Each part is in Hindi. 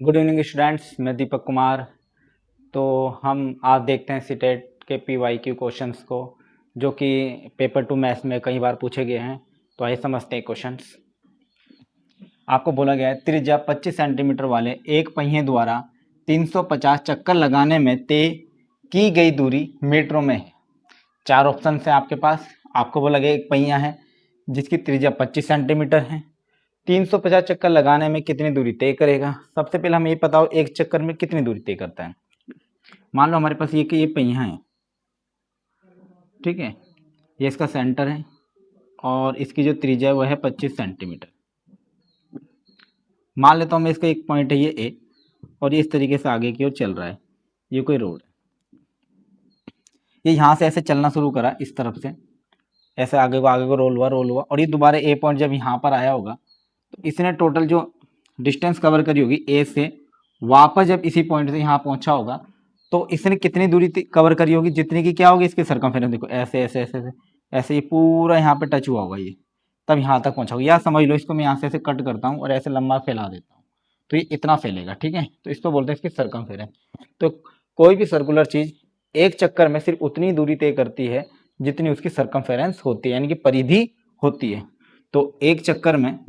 गुड इवनिंग स्टूडेंट्स, मैं दीपक कुमार। तो हम आज देखते हैं सीटेट के PYQ क्वेश्चंस को, जो कि पेपर 2 मैथ्स में कई बार पूछे गए हैं। तो आइए समझते हैं क्वेश्चंस। आपको बोला गया है त्रिज्या 25 सेंटीमीटर वाले एक पहिए द्वारा 350 चक्कर लगाने में तय की गई दूरी मीटरों में है। चार ऑप्शन है आपके पास। आपको बोला गया एक पहिया है जिसकी त्रिज्या 25 सेंटीमीटर है, 350 चक्कर लगाने में कितनी दूरी तय करेगा। सबसे पहले हमें ये पता हो एक चक्कर में कितनी दूरी तय करता है। मान लो हमारे पास ये पहिया है, ठीक है, ये इसका सेंटर है और इसकी जो त्रिज्या है वो है 25 सेंटीमीटर। मान लेता हूँ मैं इसका एक पॉइंट है ये ए, और ये इस तरीके से आगे की ओर चल रहा है। ये कोई रोड है, ये यहाँ से ऐसे चलना शुरू करा इस तरफ से, ऐसे आगे को रोल हुआ और ये दोबारा ए पॉइंट जब यहाँ पर आया होगा तो इसने टोटल जो डिस्टेंस कवर करी होगी ए से, वापस जब इसी पॉइंट से यहाँ पहुंचा होगा तो इसने कितनी दूरी कवर करी होगी, जितनी की क्या होगी इसकी सरकमफेरेंस। देखो ऐसे ऐसे ऐसे ऐसे ऐसे ये पूरा यहाँ पे टच हुआ होगा, ये तब यहाँ तक पहुंचा होगा। या समझ लो इसको मैं यहाँ से ऐसे कट करता हूँ और ऐसे लंबा फैला देता हूँ तो ये इतना फैलेगा, ठीक है। तो इसको बोलते हैं इसकी सरकमफेरेंस। तो कोई भी सर्कुलर चीज एक चक्कर में सिर्फ उतनी दूरी तय करती है जितनी उसकी सरकमफेरेंस होती है, यानी कि परिधि होती है। तो एक चक्कर में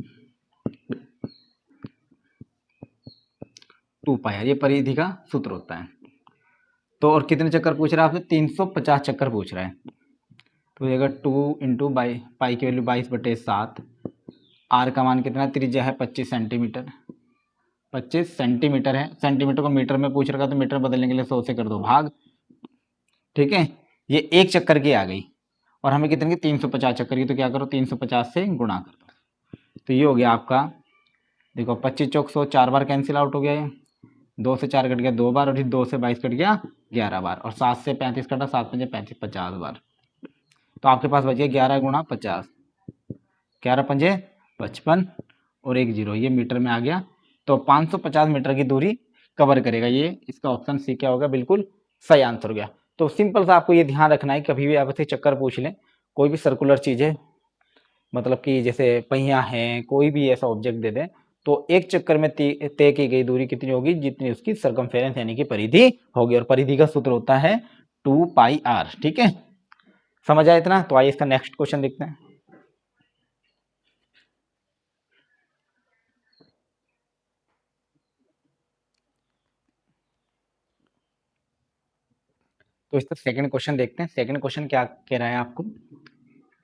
2 पाई, ये परिधि का सूत्र होता है। तो और कितने चक्कर पूछ रहा है आपसे, 350 चक्कर पूछ रहा है। तो जाएगा 2 इंटू पाई की वैल्यू 22/7। आर का मान कितना, त्रिज्या है 25 सेंटीमीटर, 25 सेंटीमीटर है। सेंटीमीटर को मीटर में पूछ रखा तो मीटर बदलने के लिए 100 से कर दो भाग, ठीक है। ये एक चक्कर की आ गई और हमें कितने की 350 चक्कर की, तो क्या करो 350 से गुणा कर दो। तो ये हो गया आपका, देखो 25 चौक 100, 4 बार कैंसिल आउट हो गया, ये 2 से 4 कट गया 2 बार, और फिर 2 से 22 कट गया 11 बार, और 7 से 35 कटा, 7 पंजे 35, 50 बार। तो आपके पास बच गया 11 गुणा 50, 11 पंजे 55 और 1 जीरो, ये मीटर में आ गया। तो 550 मीटर की दूरी कवर करेगा। ये इसका ऑप्शन सी क्या होगा, बिल्कुल सही आंसर हो गया। तो सिंपल सा आपको ये ध्यान रखना है, कभी भी आपसे चक्कर पूछ लें, कोई भी सर्कुलर चीज है, मतलब कि जैसे पहिया है, कोई भी ऐसा ऑब्जेक्ट दे दें, तो एक चक्कर में तय की गई दूरी कितनी होगी, जितनी उसकी सरकमफेरेंस यानी कि परिधि होगी, और परिधि का सूत्र होता है 2 पाई आर, ठीक है। समझ आया इतना। तो आइए इसका नेक्स्ट क्वेश्चन देखते हैं। तो इसका सेकंड क्वेश्चन देखते हैं। सेकंड क्वेश्चन क्या कह रहा है आपको,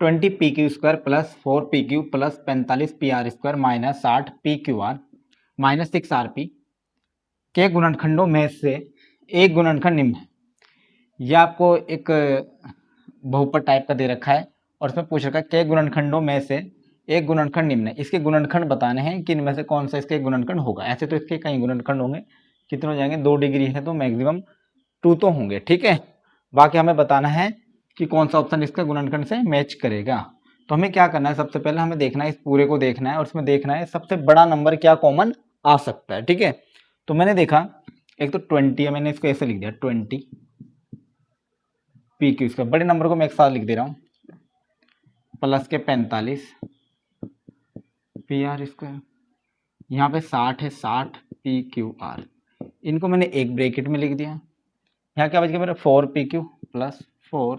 20 PQ² plus 4 PQ plus 45 PR² minus 60 PQR minus 6 RP के गुणनखंडों में से एक गुणनखंड निम्न है। यह आपको एक बहुपद टाइप का दे रखा है और इसमें पूछ रखा है के गुणनखंडों में से एक गुणनखंड निम्न है। इसके गुणनखंड बताने हैं कि इनमें से कौन सा इसके गुणनखंड होगा। ऐसे तो इसके कई गुणनखंड होंगे, कितने हो जाएंगे, 2 डिग्री है तो मैक्सिमम 2 तो होंगे, ठीक है। बाकी हमें बताना है कि कौन सा ऑप्शन इसका गुणनखंड से मैच करेगा। तो हमें क्या करना है, सबसे पहले हमें देखना है, इस पूरे को देखना है और इसमें देखना है सबसे बड़ा नंबर क्या कॉमन आ सकता है, ठीक है। तो मैंने देखा एक तो 20 है, मैंने इसको ऐसे लिख दिया 20 PQ², बड़े नंबर को मैं एक साथ लिख दे रहा हूँ, प्लस के 45 PR², यहाँ पे 60 है, 60 PQR, इनको मैंने एक ब्रैकेट में लिख दिया। यहाँ क्या बच गया मेरा 4 PQ plus 4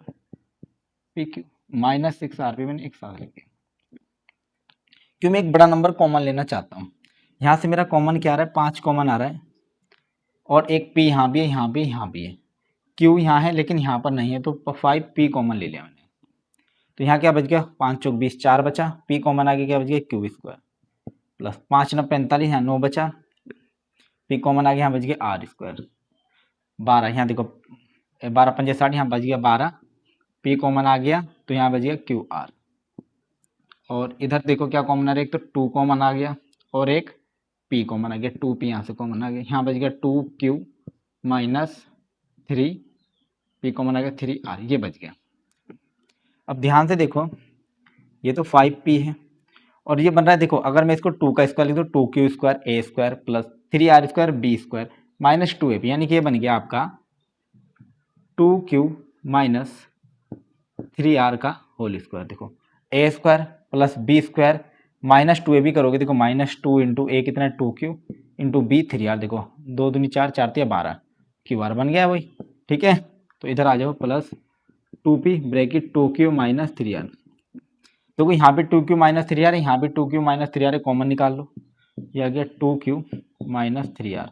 PQ minus 6 RP, मैंने एक साथ लिख दिया क्यों, मैं एक बड़ा नंबर कॉमन लेना चाहता हूँ। यहाँ से मेरा कॉमन क्या आ रहा है, 5 कॉमन आ रहा है, और एक P यहाँ भी है, यहाँ भी, यहाँ भी है, Q यहाँ है लेकिन यहाँ पर नहीं है, तो 5P कॉमन ले लिया मैंने। तो यहाँ क्या बच गया, 5 चौक 20, 4 बचा, P कॉमन आ गया, क्या बच गया Q² प्लस 5 9 45, यहाँ 9 बचा, P कॉमन आ गया, यहाँ बच गया R², 12, यहाँ देखो 12 पंजे 60, यहाँ बच गया 12, P कॉमन आ गया तो यहाँ बच गया QR, और इधर देखो क्या कॉमन आ रहा है, एक तो 2 कॉमन आ गया और एक P कॉमन आ गया, 2P यहाँ से कॉमन आ गया, यहाँ बच गया 2Q माइनस 3P कॉमन आ गया 3R, ये बच गया। अब ध्यान से देखो, ये तो 5P है और ये बन रहा है, देखो अगर मैं इसको 2 का स्क्वायर लिख दूँ, 2Q² A² plus 3R² B² minus 2AP, यानी कि ये बन गया आपका 2Q माइनस 3R का होल स्क्वायर। देखो A² plus B² minus 2AB करोगे, देखो माइनस 2 इंटू A कितना है 2Q इंटू बी 3R, देखो 2 दूनी 4, 4 तिया 12, QR बन गया वही। ठीक है, तो इधर आ जाओ plus 2P bracket 2Q minus 3R। देखो यहाँ पे 2Q माइनस 3R है, यहाँ पे 2Q माइनस 3R है, कॉमन निकाल लो, ये आ गया 2Q माइनस 3R।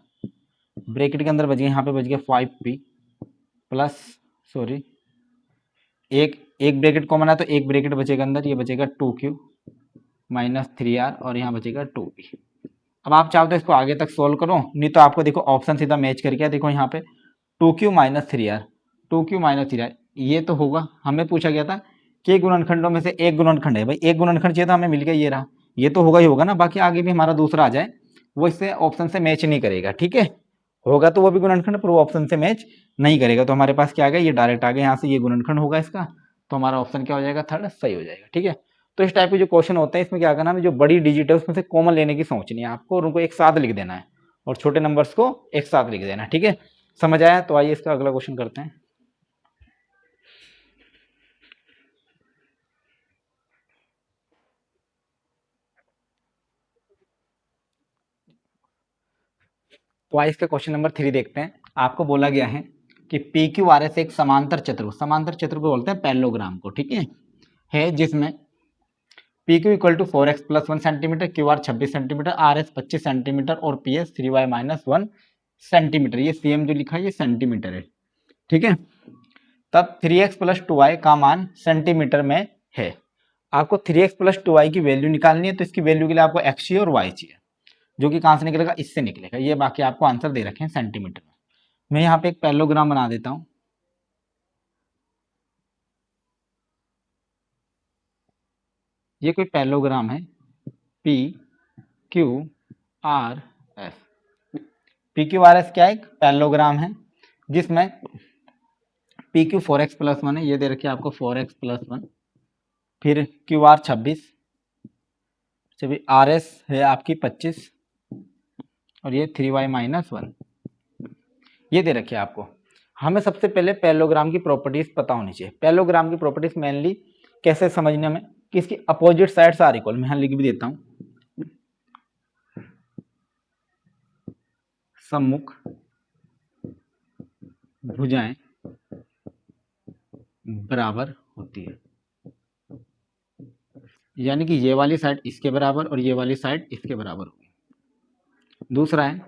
ब्रैकेट के अंदर बच गया, यहाँ पे बच गया 5P प्लस, सॉरी एक ब्रैकेट कॉमन है तो एक ब्रैकेट बचेगा अंदर, ये बचेगा 2Q माइनस 3R और यहाँ बचेगा 2P। अब आप चाहो तो इसको आगे तक सोल्व करो, नहीं तो आपको देखो ऑप्शन सीधा मैच करके, देखो यहाँ पे 2Q minus 3R, 2Q minus 3R, ये तो होगा, हमें पूछा गया था कि गुणनखंडों में से एक गुणनखंड है, भाई एक गुणनखंड चाहिए तो हमें मिल गया, ये रहा, ये तो होगा ही होगा ना, बाकी आगे भी हमारा दूसरा आ जाए वो इससे ऑप्शन से मैच नहीं करेगा। ठीक है, होगा तो वो भी गुणनखंड, पर वो ऑप्शन से मैच नहीं करेगा, तो हमारे पास क्या आ गया, ये डायरेक्ट आ गया यहाँ से, ये गुणनखंड होगा इसका, तो हमारा ऑप्शन क्या हो जाएगा, थर्ड सही हो जाएगा। ठीक है, तो इस टाइप के जो क्वेश्चन होते हैं इसमें क्या करना है, जो बड़ी डिजिट है उसमें से कॉमन लेने की सोचनी है आपको, और उनको एक साथ लिख देना है, और छोटे नंबर्स को एक साथ लिख देना है। ठीक है, समझ आया? तो आइए इसका अगला क्वेश्चन करते हैं। तो आइए इसका क्वेश्चन नंबर 3 देखते हैं। आपको बोला गया है कि पी क्यू आर एस एक समांतर चतुर्भुज बोलते हैं पैरेललोग्राम को। ठीक है जिसमें P Q equal to 4x plus 1 centimetre, Q R 26 centimetre, R S 25 centimetre और P S 3y minus 1 centimetre. ये सीएम जो लिखा है ये सेंटीमीटर है। ठीक है, तब 3x प्लस 2y का मान सेंटीमीटर में है। आपको 3x प्लस 2y की वैल्यू निकालनी है, तो इसकी वैल्यू के लिए आपको x चाहिए और y चाहिए, जो कि कहां से निकलेगा, इससे निकलेगा। ये बाकी आपको आंसर दे रखे हैं सेंटीमीटर में। मैं यहाँ पे एक पैरेललोग्राम बना देता हूं। ये कोई पैरेललोग्राम है, P Q R S. P Q R S क्या है, एक पैरेललोग्राम है जिसमें पी क्यू 4x प्लस 1 है, ये दे रखिए आपको 4x प्लस 1, फिर क्यू आर 26, आर एस है आपकी 25 और ये 3y माइनस 1, ये दे रखिए आपको। हमें सबसे पहले पैरेललोग्राम की प्रॉपर्टीज पता होनी चाहिए। पैरेललोग्राम की प्रॉपर्टीज मेनली कैसे समझने में, कि इसकी अपोजिट साइड्स आर इक्वल। मैं यहाँ लिख भी देता हूँ, सम्मुख भुजाएं बराबर होती है, यानी कि ये वाली साइड इसके बराबर और ये वाली साइड इसके बराबर होगी। दूसरा है,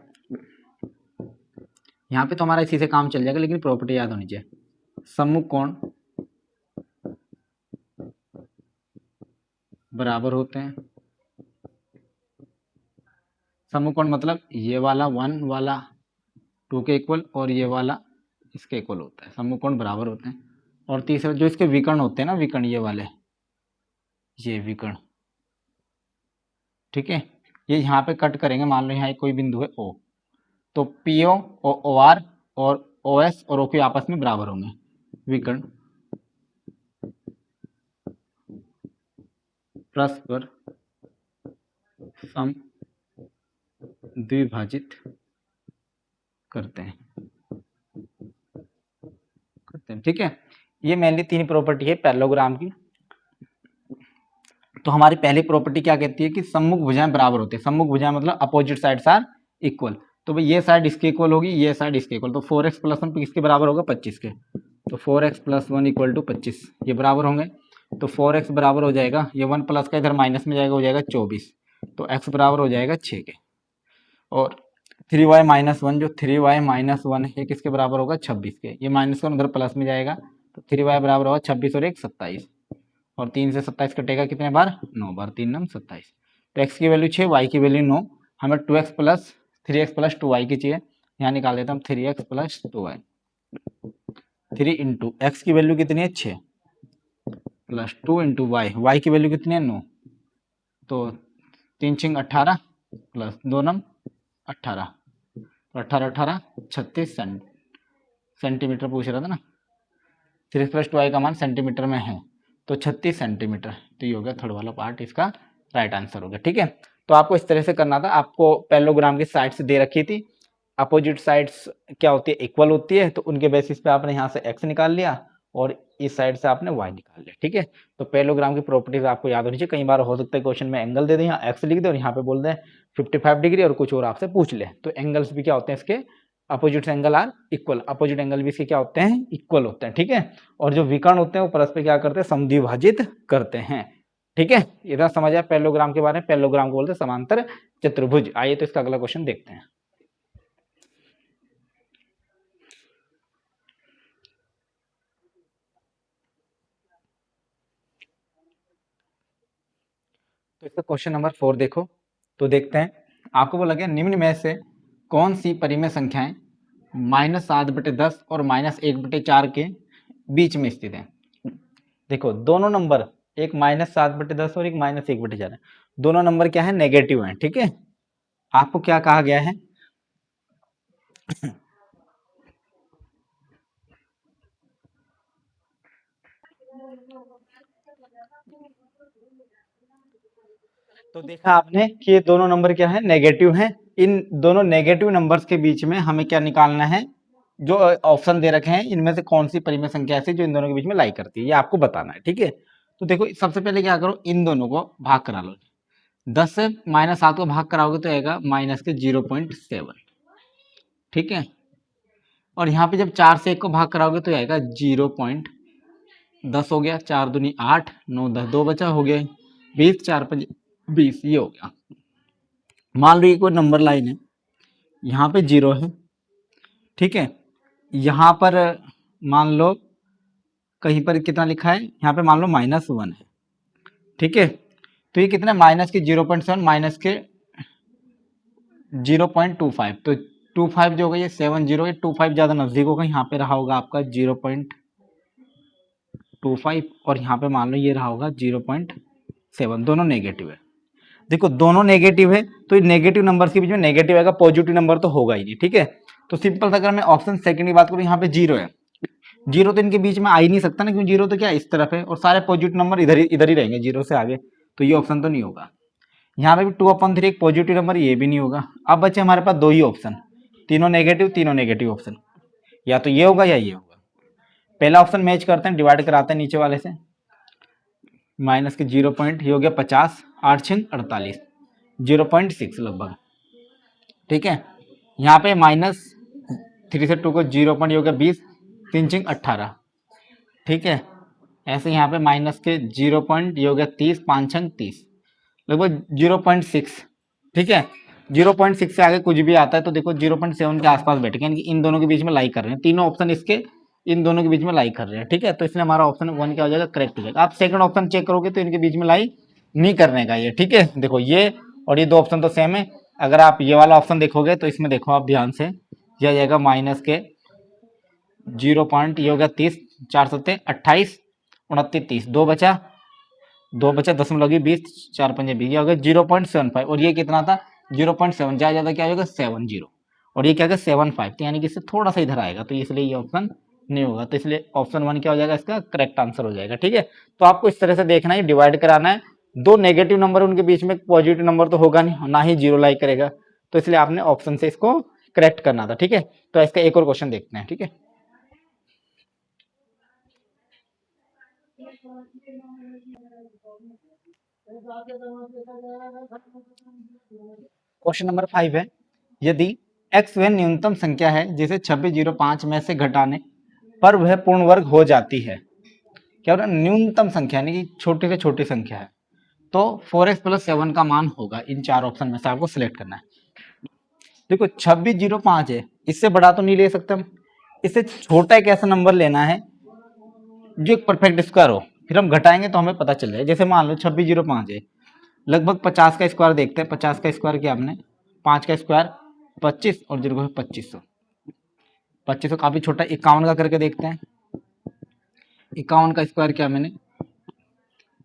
यहाँ पे तो हमारा इसी से काम चल जाएगा, लेकिन प्रॉपर्टी याद होनी चाहिए, सम्मुख कोण बराबर होते हैं। सम्मुख कोण मतलब ये वाला 1 वाला 2 के इक्वल और ये वाला इसके इक्वल होता है, सम्मुख कोण बराबर होते हैं। और तीसरा जो इसके विकर्ण होते हैं ना, विकर्ण ये वाले, ये विकर्ण, ठीक है, ये यहाँ पे कट करेंगे, मान लो यहाँ कोई बिंदु है O, तो PO और OR और OS और OQ आपस में बराबर होंगे। विकर्ण परस्पर सम द्विभाजित करते हैं। ठीक है, ये मेनली 3 प्रॉपर्टी है पैरेललोग्राम की। तो हमारी पहली प्रॉपर्टी क्या कहती है कि सम्मुख भुजाएं बराबर होते हैं। सम्मुख भुजाएं मतलब अपोजिट साइड्स आर इक्वल। तो भाई ये साइड इसके इक्वल होगी, ये साइड इसके इक्वल, तो 4x प्लस 1 किसके बराबर होगा, 25 के। तो 4x प्लस 1 इक्वल टू 25, ये बराबर होंगे। तो 4x बराबर हो जाएगा, ये 1 प्लस का इधर माइनस में जाएगा, हो जाएगा 24, तो x बराबर हो जाएगा 6 के। और 3y माइनस 1, जो 3y माइनस 1 है, किसके बराबर होगा, 26 के। ये माइनस 1 उधर प्लस में जाएगा, तो 3y बराबर होगा 26 और 1 27, और 3 से 27 कटेगा कितने बार, 9 बार, 3 9 27। तो x की वैल्यू 6, y की वैल्यू 9, हमें 2x plus 3x plus 2y की चाहिए। यहाँ निकाल देता हम 3x plus 2y, 3 into x की वैल्यू कितनी है 6 प्लस 2 इंटू वाई की वैल्यू कितनी है 9, तो 3 6 18 प्लस 2 9 18, तो 18 18 36 सेंटीमीटर पूछ रहा था ना। 3x प्लस 2y का मान सेंटीमीटर में है, तो 36 सेंटीमीटर। तो ये हो गया थर्ड वाला पार्ट, इसका राइट आंसर हो गया। ठीक है, तो आपको इस तरह से करना था। आपको पैरेललोग्राम की साइड्स दे रखी थी, अपोजिट साइड्स क्या होती है, इक्वल होती है, तो उनके बेसिस पे आपने यहाँ से x निकाल लिया और इस साइड से आपने y निकाल लिया, ठीक है। तो पैरेललोग्राम की प्रॉपर्टीज आपको याद होनी चाहिए। कई बार हो सकता है क्वेश्चन में एंगल दे दें, यहाँ x लिख दे और यहाँ पे बोल दें 55 डिग्री और कुछ और आपसे पूछ ले। तो एंगल्स भी क्या होते हैं इसके, opposite angle are equal, opposite angle भी इसके क्या होते हैं, इक्वल होते हैं, ठीक है। और जो विकर्ण होते हैं वो परस्पर क्या करते हैं, समद्विभाजित करते हैं, ठीक है। इतना समझ आया पैरेललोग्राम के बारे में। पैरेललोग्राम को बोलते हैं समांतर चतुर्भुज। आइए तो इसका अगला क्वेश्चन देखते हैं। तो इसका क्वेश्चन नंबर 4 देखो, तो देखते हैं। आपको बोला गया निम्न में से कौन सी परिमेय संख्याएं -7/10 और -1/4 के बीच में स्थित है। देखो दोनों नंबर, एक -7/10 और एक -1/4 है, दोनों नंबर क्या है, नेगेटिव है, ठीक है। आपको क्या कहा गया है, तो देखा आपने कि ये दोनों नंबर क्या है, नेगेटिव हैं। इन दोनों नेगेटिव नंबर्स के बीच में हमें क्या निकालना है, जो ऑप्शन दे रखे हैं इनमें से कौन सी परिमेय संख्या ऐसी जो इन दोनों के बीच में लाई करती है, ये आपको बताना है, ठीक है। तो देखो सबसे पहले क्या करो, इन दोनों को भाग करा लो। 10 से -7 को भाग कराओगे तो आएगा माइनस के 0.7, ठीक है। और यहाँ पे जब 4 से 1 को भाग कराओगे तो आएगा 0.10 हो गया, 4 दूनी 8, 9 10, 2 बचा, हो गया 20, 4 5 20, ये हो गया। मान लो ये कोई नंबर लाइन है, यहाँ पे 0 है, ठीक है। यहाँ पर मान लो कहीं पर कितना लिखा है, यहाँ पे मान लो -1 है, ठीक है। तो ये कितना, माइनस के 0.7 माइनस के 0.25, तो 25 जो होगा ये 70, 25 ज़्यादा नजदीक होगा, यहाँ पे रहा होगा आपका 0.25 और यहाँ पे मान लो ये रहा होगा 0.7, दोनों नेगेटिव है। देखो दोनों नेगेटिव है तो नेगेटिव नंबर के बीच में नेगेटिव आएगा, पॉजिटिव नंबर तो होगा ही नहीं, ठीक है। तो सिंपल सा अगर मैं ऑप्शन सेकंड की बात करूँ, यहाँ पे 0 है, 0 तो इनके बीच में आ ही नहीं सकता ना, क्योंकि 0 तो क्या इस तरफ है और सारे पॉजिटिव नंबर इधर ही रहेंगे 0 से आगे, तो ये ऑप्शन तो नहीं होगा। यहाँ पे भी 2/3 एक पॉजिटिव नंबर, ये भी नहीं होगा। अब बचे हमारे पास दो ही ऑप्शन, तीनों नेगेटिव ऑप्शन, या तो ये होगा या ये होगा। पहला ऑप्शन मैच करते हैं, डिवाइड कराते हैं नीचे वाले से, माइनस के 0 पॉइंट, ये हो गया 50, 8 6 48, 0.6 लगभग, ठीक है। यहाँ पे -3 से 2 को 0 पॉइंट, हो गया 20, 3 6 18, ठीक है। ऐसे यहाँ पे माइनस के 0 पॉइंट, ये हो गया 30, 5 6 30, लगभग 0.6, ठीक है। 0.6 से आगे कुछ भी आता है तो देखो 0.7 के आसपास बैठे, यानी कि इन दोनों के बीच में लाई कर रहे हैं, तीनों ऑप्शन इसके इन दोनों के बीच में लाई कर रहे हैं, ठीक है। तो इसलिए हमारा ऑप्शन 1 क्या हो जाएगा, करेक्ट हो जाएगा। आप सेकंड ऑप्शन चेक करोगे तो इनके बीच में लाई नहीं करने का ये, ठीक है। देखो ये और ये दो ऑप्शन तो सेम है। अगर आप ये वाला ऑप्शन देखोगे तो इसमें देखो आप ध्यान से, यह जाएगा माइनस के 0 पॉइंट, ये हो गया 30, 4 7 28, 29 30, 2 बचा, 10 20, 4 5 20, ये हो गया 0.75, और ये कितना था 0.7, ज्यादा क्या होगा 70, और ये क्या होगा 75, तो यानी कि इससे थोड़ा सा इधर आएगा, तो इसलिए ये ऑप्शन नहीं होगा। तो इसलिए ऑप्शन 1 क्या हो जाएगा, इसका करेक्ट आंसर हो जाएगा, ठीक है। तो आपको इस तरह से देखना है, डिवाइड कराना है, दो नेगेटिव नंबर उनके बीच में पॉजिटिव नंबर तो होगा नहीं, ना ही 0 लाई करेगा, तो इसलिए आपने ऑप्शन से इसको करेक्ट करना था, ठीक है। तो इसका एक और क्वेश्चन देखते हैं, ठीक है। क्वेश्चन नंबर 5 है, यदि x वह न्यूनतम संख्या है जिसे 2605 में से घटाने पर वह पूर्ण वर्ग हो जाती है, क्या हो रहा है, न्यूनतम संख्या यानी कि छोटी से छोटी संख्या है, तो 4x + 7 का मान होगा। इन चार ऑप्शन में से आपको सिलेक्ट करना है। देखो 2605 है, इससे बड़ा तो नहीं ले सकते हम, इससे छोटा एक ऐसा नंबर लेना है जो एक परफेक्ट स्क्वायर हो, फिर हम घटाएंगे तो हमें पता चल जाए। जैसे मान लो 2605 है, लगभग 50 का स्क्वायर देखते हैं, 50 का स्क्वायर किया हमने, 5 का स्क्वायर 25 और 0 है 2500, 2500 काफी छोटा। 51 का करके देखते हैं, 51 का स्क्वायर किया मैंने,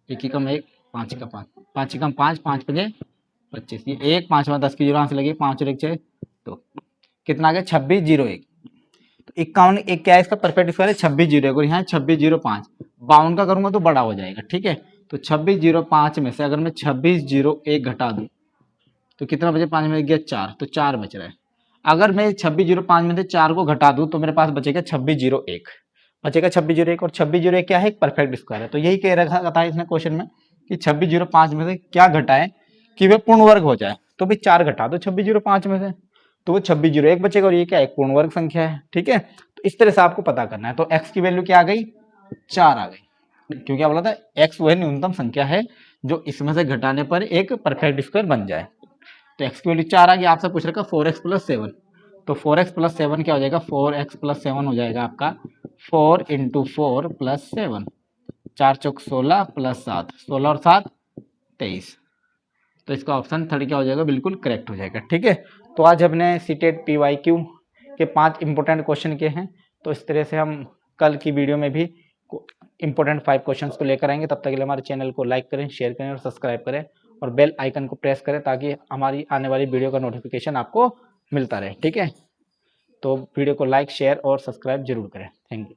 1 एकम 1, 5 एकम 5, 5 एकम 5, 5 5 25, ये 1 5 10 की 0 यहाँ से लगी, 5 और 1 6, तो कितना आ गया 2601। तो 51 एक क्या है इसका परफेक्ट स्क्वायर है 2601, और यहाँ 2605, 52 का करूंगा तो बड़ा हो जाएगा, ठीक है। तो 2605 में से अगर मैं 2601 घटा दूं तो कितना बचे, 5 में गया 4, तो 4 बच रहा है। अगर मैं 2605 में से 4 को घटा दूं तो मेरे पास बचेगा 2601, बचेगा 2601 और 2601 क्या है, एक परफेक्ट स्क्वायर है। तो यही कह रखा था इसने क्वेश्चन में कि 2605 में से क्या घटाएं कि वे पूर्ण वर्ग हो जाए। तो भाई 4 घटा दो 2605 में से, तो वो 2601 बचेगा और ये क्या एक पूर्ण वर्ग संख्या है। ठीक है, तो इस तरह से आपको पता करना है। तो x की वैल्यू क्या आ गई, 4 आ गई, क्योंकि क्या बोला था x वह न्यूनतम संख्या है जो इसमें से घटाने पर एक परफेक्ट स्क्वायर बन जाए। तो x की वैल्यू 4 आ गई। आपसे पूछ रखा 4x प्लस 7, तो 4x प्लस 7 क्या हो जाएगा, 4x प्लस 7 हो जाएगा आपका 4 इंटू 4 प्लस 7, 4 चौक 16 प्लस 7, 16 और 7 23। तो इसका ऑप्शन 3 क्या हो जाएगा, बिल्कुल करेक्ट हो जाएगा। ठीक है, तो आज हमने सीटेट PYQ के 5 इंपॉर्टेंट क्वेश्चन किए हैं। तो इस तरह से हम कल की वीडियो में भी इंपॉर्टेंट 5 क्वेश्चंस को लेकर आएंगे। तब तक के लिए हमारे चैनल को लाइक करें, शेयर करें और सब्सक्राइब करें और बेल आइकन को प्रेस करें ताकि हमारी आने वाली वीडियो का नोटिफिकेशन आपको मिलता रहे। ठीक है, तो वीडियो को लाइक, शेयर और सब्सक्राइब जरूर करें। Thank you.